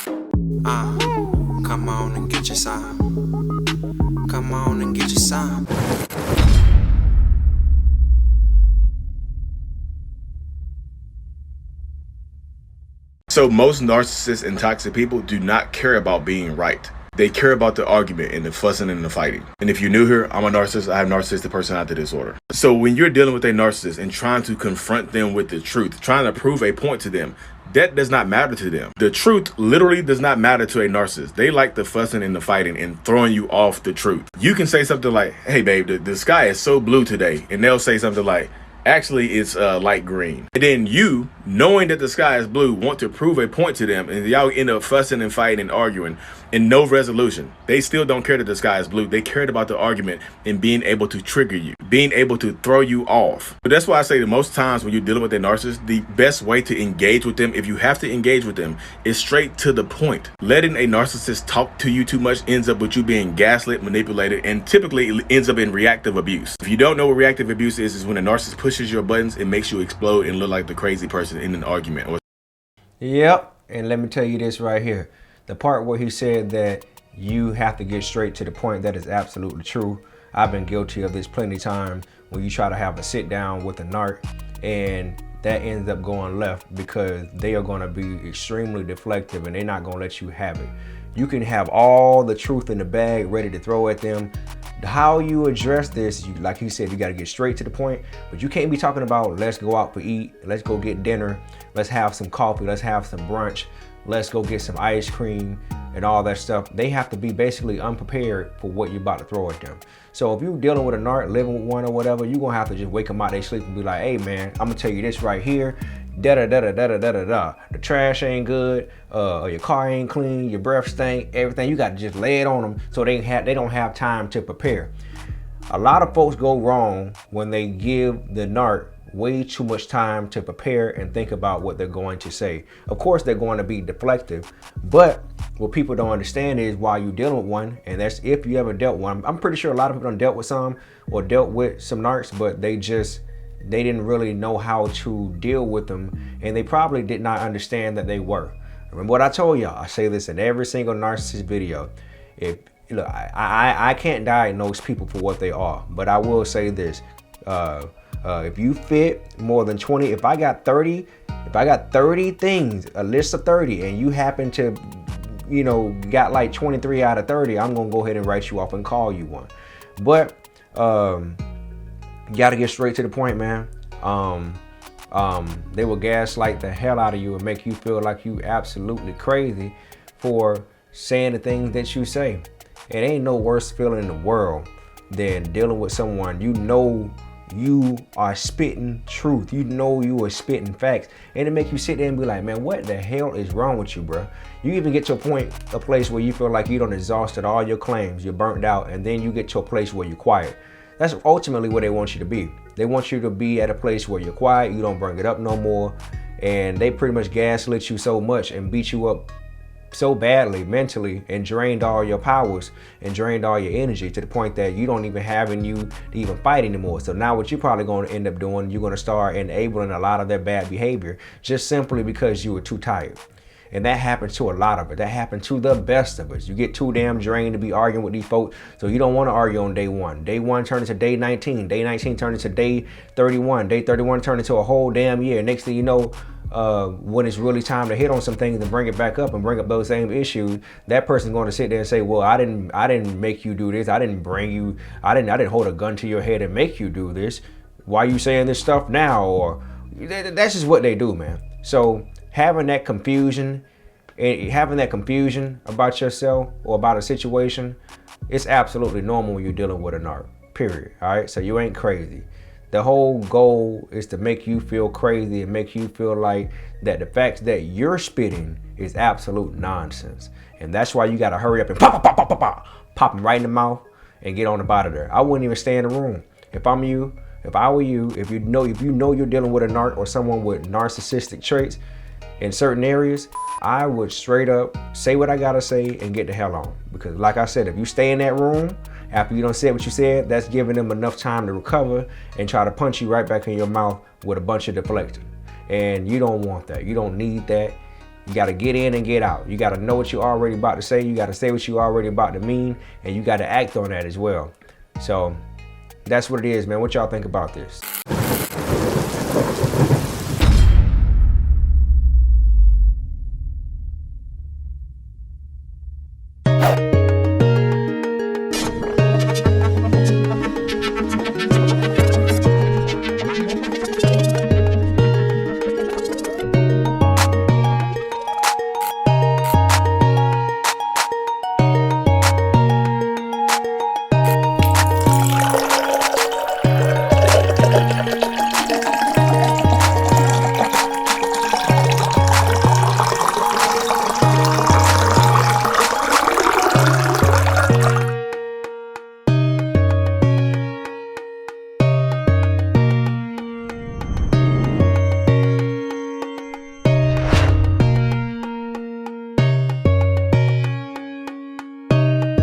Come on and get your some. Come on and get your some. So most narcissists and toxic people do not care about being right. They care about the argument and the fussing and the fighting. And if you're new here, I'm a narcissist. I have narcissistic personality disorder. So when you're dealing with a narcissist and trying to confront them with the truth, trying to prove a point to them, that does not matter to them. The truth literally does not matter to a narcissist. They like the fussing and the fighting and throwing you off the truth. You can say something like, hey babe, the sky is so blue today. And they'll say something like, actually it's light green. And then you, knowing that the sky is blue, want to prove a point to them, and y'all end up fussing and fighting and arguing and no resolution. They still don't care that the sky is blue. They cared about the argument and being able to trigger you, being able to throw you off. But that's why I say that most times when you're dealing with a narcissist, the best way to engage with them, if you have to engage with them, is straight to the point. Letting a narcissist talk to you too much ends up with you being gaslit, manipulated, and typically it ends up in reactive abuse. If you don't know what reactive abuse is when a narcissist pushes your buttons and makes you explode and look like the crazy person in an argument. Yep, and let me tell you this right here. The part where he said that you have to get straight to the point, that is absolutely true. I've been guilty of this plenty of times when you try to have a sit down with a narc and that ends up going left because they are going to be extremely deflective and they're not going to let you have it. You can have all the truth in the bag ready to throw at them. How you address this, like he said, you got to get straight to the point, but you can't be talking about let's go out for eat, let's go get dinner, let's have some coffee, let's have some brunch, let's go get some ice cream and all that stuff. They have to be basically unprepared for what you're about to throw at them. So if you're dealing with a narc, living with one or whatever, you're going to have to just wake them out they sleep and be like, hey man, I'm going to tell you this right here. Da-da-da-da-da-da-da-da. The trash ain't good, or your car ain't clean, your breath stink, everything. You got to just lay it on them so they don't have time to prepare. A lot of folks go wrong when they give the narc way too much time to prepare and think about what they're going to say. Of course, they're going to be deflective, but what people don't understand is while you're dealing with one, and that's if you ever dealt with one. I'm pretty sure a lot of people done dealt with some or dealt with some narcs, but they didn't really know how to deal with them, and they probably did not understand that they were. Remember what I told y'all? I say this in every single narcissist video. Look, I can't diagnose people for what they are, but I will say this. If you fit more than 20, if I got 30 things, a list of 30, and you happen to, got like 23 out of 30, I'm gonna go ahead and write you off and call you one. But you gotta get straight to the point, man. They will gaslight the hell out of you and make you feel like you absolutely crazy for saying the things that you say. It ain't no worse feeling in the world than dealing with someone you are spitting truth. You are spitting facts, and it make you sit there and be like, man, what the hell is wrong with you, bro? You even get to a place where you feel like you done exhausted all your claims, you're burnt out, and then you get to a place where you're quiet. That's ultimately where they want you to be. They want you to be at a place where you're quiet, you don't bring it up no more, and they pretty much gaslit you so much and beat you up so badly mentally and drained all your powers and drained all your energy to the point that you don't even have in you to even fight anymore. So now what you're probably going to end up doing, you're going to start enabling a lot of their bad behavior just simply because you were too tired. And that happens to a lot of it. That happened to the best of us. You get too damn drained to be arguing with these folks, so you don't want to argue on day one. Day one turned into day 19. Day 19 turned into day 31. Day 31 turned into a whole damn year. Next thing you know, when it's really time to hit on some things and bring it back up and bring up those same issues, that person's going to sit there and say, well, I didn't make you do this. I didn't hold a gun to your head and make you do this. Why are you saying this stuff now? Or that's just what they do, man. So having that confusion about yourself or about a situation, it's absolutely normal when you're dealing with a narc, period. All right, so you ain't crazy. The whole goal is to make you feel crazy and make you feel like that the facts that you're spitting is absolute nonsense. And that's why you got to hurry up and pop them right in the mouth and get on about it there. I wouldn't even stay in the room. If I were you, if you know you're dealing with a narc or someone with narcissistic traits in certain areas, I would straight up say what I got to say and get the hell on. Because like I said, if you stay in that room, after you done said what you said, that's giving them enough time to recover and try to punch you right back in your mouth with a bunch of deflecting. And you don't want that. You don't need that. You got to get in and get out. You got to know what you're already about to say. You got to say what you're already about to mean, and you got to act on that as well. So that's what it is, man. What y'all think about this?